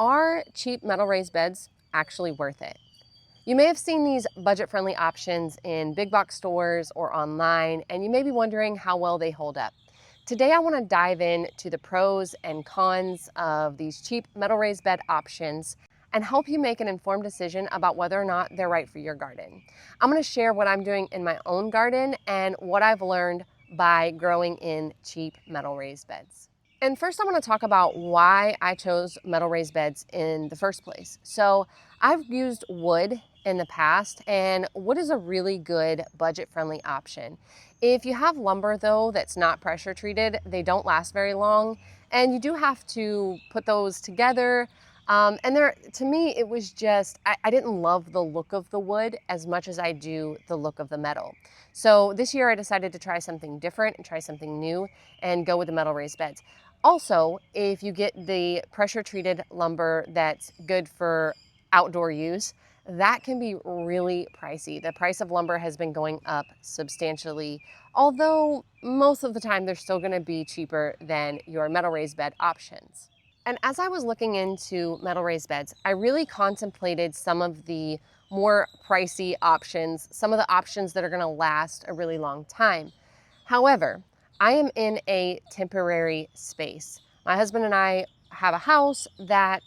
Are cheap metal raised beds actually worth it? You may have seen these budget-friendly options in big box stores or online, and you may be wondering how well they hold up. Today, I want to dive into the pros and cons of these cheap metal raised bed options and help you make an informed decision about whether or not they're right for your garden. I'm going to share what I'm doing in my own garden and what I've learned by growing in cheap metal raised beds. And first I want to talk about why I chose metal raised beds in the first place. So I've used wood in the past, and wood is a really good budget-friendly option. If you have lumber though that's not pressure treated, they don't last very long, and you do have to put those together. To me, it was just, I didn't love the look of the wood as much as I do the look of the metal. So this year I decided to try something different and try something new and go with the metal raised beds. Also, if you get the pressure treated lumber that's good for outdoor use, that can be really pricey. The price of lumber has been going up substantially, although most of the time they're still gonna be cheaper than your metal raised bed options. And as I was looking into metal raised beds, I really contemplated some of the more pricey options, some of the options that are gonna last a really long time. However, I am in a temporary space. My husband and I have a house that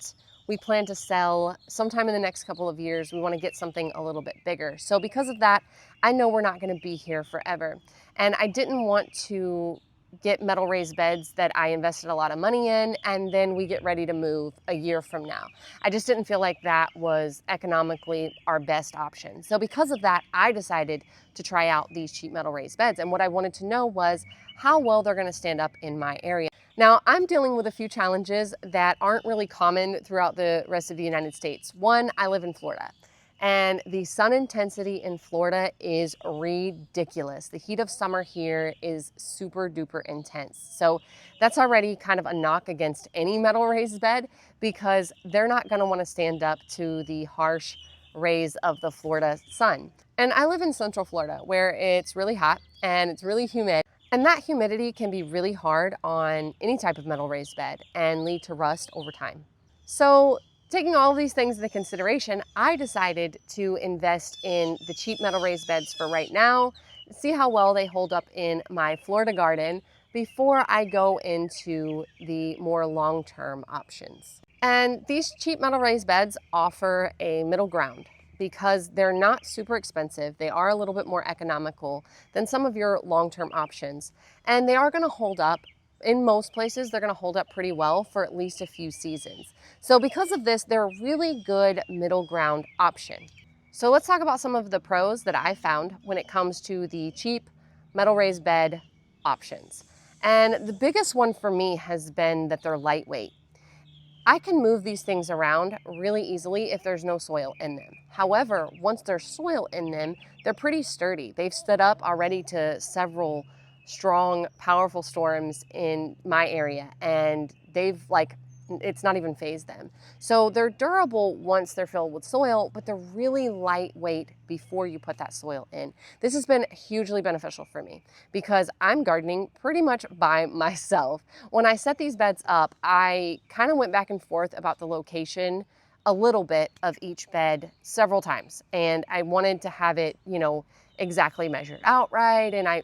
we plan to sell sometime in the next couple of years. We want to get something a little bit bigger. So because of that, I know we're not going to be here forever. And I didn't want to get metal raised beds that I invested a lot of money in and then we get ready to move a year from now. I just didn't feel like that was economically our best option. So because of that, I decided to try out these cheap metal raised beds. And what I wanted to know was how well they're going to stand up in my area. Now, I'm dealing with a few challenges that aren't really common throughout the rest of the United States. One, I live in Florida, and the sun intensity in Florida is ridiculous. The heat of summer here is super duper intense. So that's already kind of a knock against any metal raised bed because they're not going to want to stand up to the harsh rays of the Florida sun. And I live in Central Florida where it's really hot and it's really humid. And that humidity can be really hard on any type of metal raised bed and lead to rust over time. So taking all of these things into consideration, I decided to invest in the cheap metal raised beds for right now, see how well they hold up in my Florida garden before I go into the more long-term options. And these cheap metal raised beds offer a middle ground because they're not super expensive. They are a little bit more economical than some of your long-term options. And they are gonna hold up. In most places, they're gonna hold up pretty well for at least a few seasons. So because of this, they're a really good middle ground option. So let's talk about some of the pros that I found when it comes to the cheap metal raised bed options. And the biggest one for me has been that they're lightweight. I can move these things around really easily if there's no soil in them. However, once there's soil in them, they're pretty sturdy. They've stood up already to several strong, powerful storms in my area, and it's not even fazed them. So they're durable once they're filled with soil, but they're really lightweight before you put that soil in. This has been hugely beneficial for me because I'm gardening pretty much by myself. When I set these beds up, I kind of went back and forth about the location a little bit of each bed several times, and I wanted to have it, exactly measured out right, and I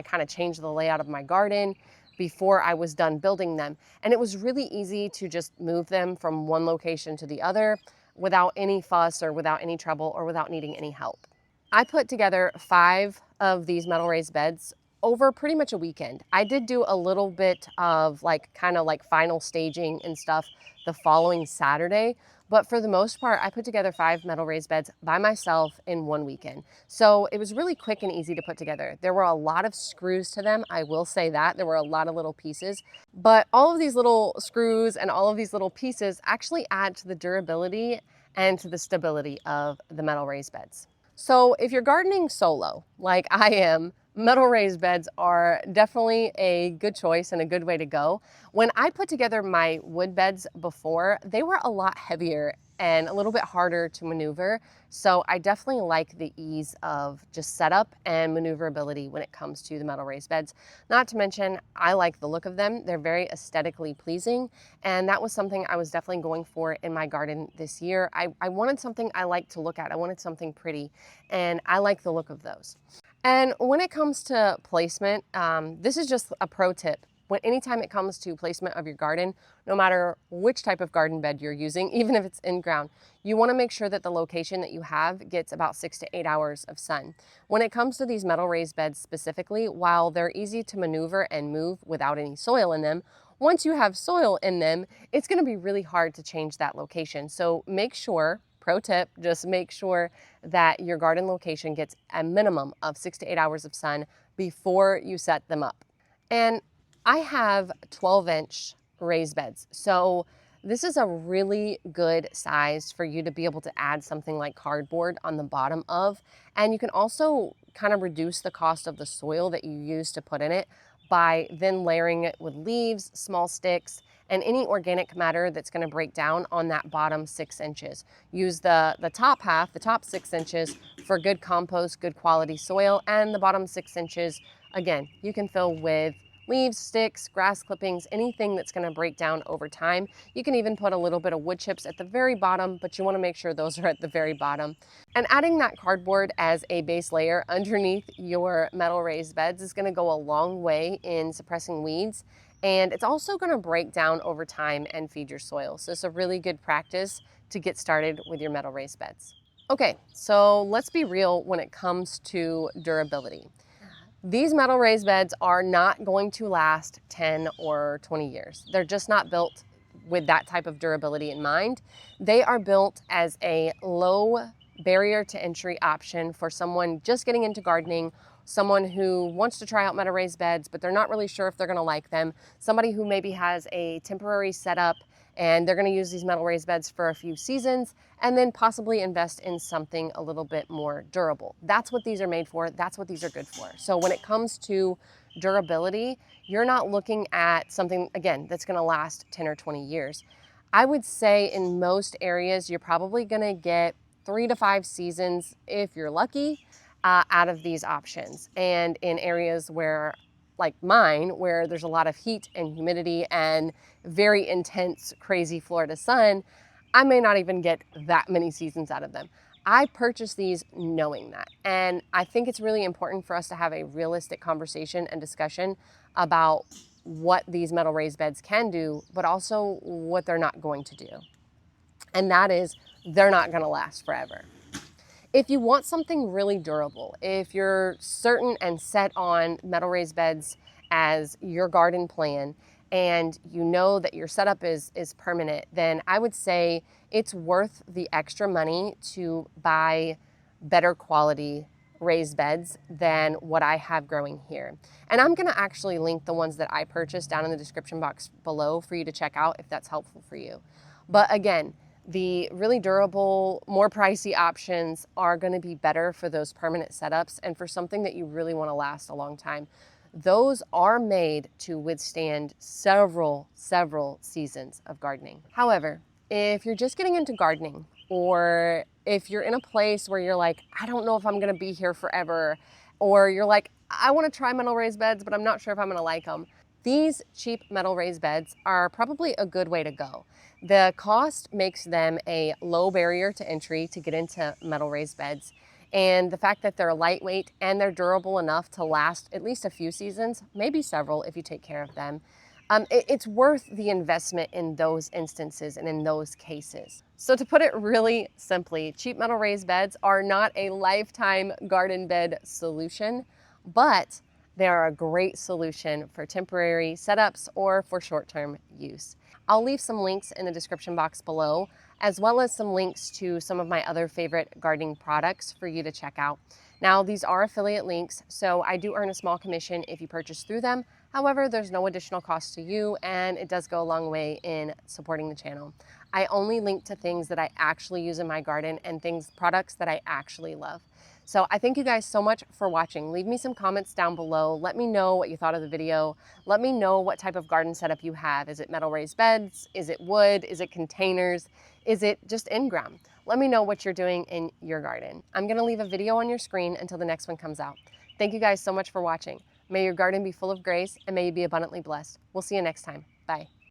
kind of changed the layout of my garden before I was done building them. And it was really easy to just move them from one location to the other without any fuss or without any trouble or without needing any help. I put together 5 of these metal raised beds over pretty much a weekend. I did do a little bit of kind of final staging and stuff the following Saturday, but for the most part, I put together 5 metal raised beds by myself in one weekend. So it was really quick and easy to put together. There were a lot of screws to them, I will say that. There were a lot of little pieces, but all of these little screws and all of these little pieces actually add to the durability and to the stability of the metal raised beds. So if you're gardening solo, like I am, Metal raised beds are definitely a good choice and a good way to go. When I put together my wood beds before, they were a lot heavier and a little bit harder to maneuver. So I definitely like the ease of just setup and maneuverability when it comes to the metal raised beds. Not to mention, I like the look of them. They're very aesthetically pleasing. And that was something I was definitely going for in my garden this year. I wanted something I like to look at. I wanted something pretty, and I like the look of those. And when it comes to placement, this is just a pro tip. Anytime it comes to placement of your garden, no matter which type of garden bed you're using, even if it's in ground, you want to make sure that the location that you have gets about 6 to 8 hours of sun. When it comes to these metal raised beds specifically, while they're easy to maneuver and move without any soil in them, once you have soil in them, it's going to be really hard to change that location. So make sure, pro tip, just make sure that your garden location gets a minimum of 6 to 8 hours of sun before you set them up. And I have 12-inch raised beds. So this is a really good size for you to be able to add something like cardboard on the bottom of. And you can also kind of reduce the cost of the soil that you use to put in it by then layering it with leaves, small sticks, and any organic matter that's going to break down on that bottom 6 inches. Use the top half, the top 6 inches, for good compost, good quality soil, and the bottom 6 inches, again, you can fill with leaves, sticks, grass clippings, anything that's going to break down over time. You can even put a little bit of wood chips at the very bottom, but you want to make sure those are at the very bottom. And adding that cardboard as a base layer underneath your metal raised beds is going to go a long way in suppressing weeds. And it's also going to break down over time and feed your soil. So it's a really good practice to get started with your metal raised beds. Okay, so let's be real when it comes to durability. These metal raised beds are not going to last 10 or 20 years. They're just not built with that type of durability in mind. They are built as a low barrier to entry option for someone just getting into gardening, someone who wants to try out metal raised beds, but they're not really sure if they're gonna like them, somebody who maybe has a temporary setup and they're gonna use these metal raised beds for a few seasons and then possibly invest in something a little bit more durable. That's what these are made for. That's what these are good for. So when it comes to durability, you're not looking at something, again, that's gonna last 10 or 20 years. I would say in most areas, you're probably gonna get 3 to 5 seasons, if you're lucky, out of these options. And in areas where, like mine, where there's a lot of heat and humidity and very intense, crazy Florida sun, I may not even get that many seasons out of them. I purchased these knowing that. And I think it's really important for us to have a realistic conversation and discussion about what these metal raised beds can do, but also what they're not going to do. And that is, they're not gonna last forever. If you want something really durable, if you're certain and set on metal raised beds as your garden plan, and you know that your setup is permanent, then I would say it's worth the extra money to buy better quality raised beds than what I have growing here. And I'm gonna actually link the ones that I purchased down in the description box below for you to check out if that's helpful for you. But again, the really durable, more pricey options are going to be better for those permanent setups and for something that you really want to last a long time. Those are made to withstand several seasons of gardening. However, if you're just getting into gardening, or if you're in a place where you're like, I don't know if I'm going to be here forever, or you're like, I want to try metal raised beds, but I'm not sure if I'm going to like them, these cheap metal raised beds are probably a good way to go. The cost makes them a low barrier to entry to get into metal raised beds. And the fact that they're lightweight and they're durable enough to last at least a few seasons, maybe several if you take care of them, it's worth the investment in those instances and in those cases. So to put it really simply, cheap metal raised beds are not a lifetime garden bed solution, but they are a great solution for temporary setups or for short-term use. I'll leave some links in the description box below, as well as some links to some of my other favorite gardening products for you to check out. Now, these are affiliate links, so I do earn a small commission if you purchase through them. However, there's no additional cost to you, and it does go a long way in supporting the channel. I only link to things that I actually use in my garden and products that I actually love. So I thank you guys so much for watching. Leave me some comments down below. Let me know what you thought of the video. Let me know what type of garden setup you have. Is it metal raised beds? Is it wood? Is it containers? Is it just in-ground? Let me know what you're doing in your garden. I'm gonna leave a video on your screen until the next one comes out. Thank you guys so much for watching. May your garden be full of grace and may you be abundantly blessed. We'll see you next time. Bye.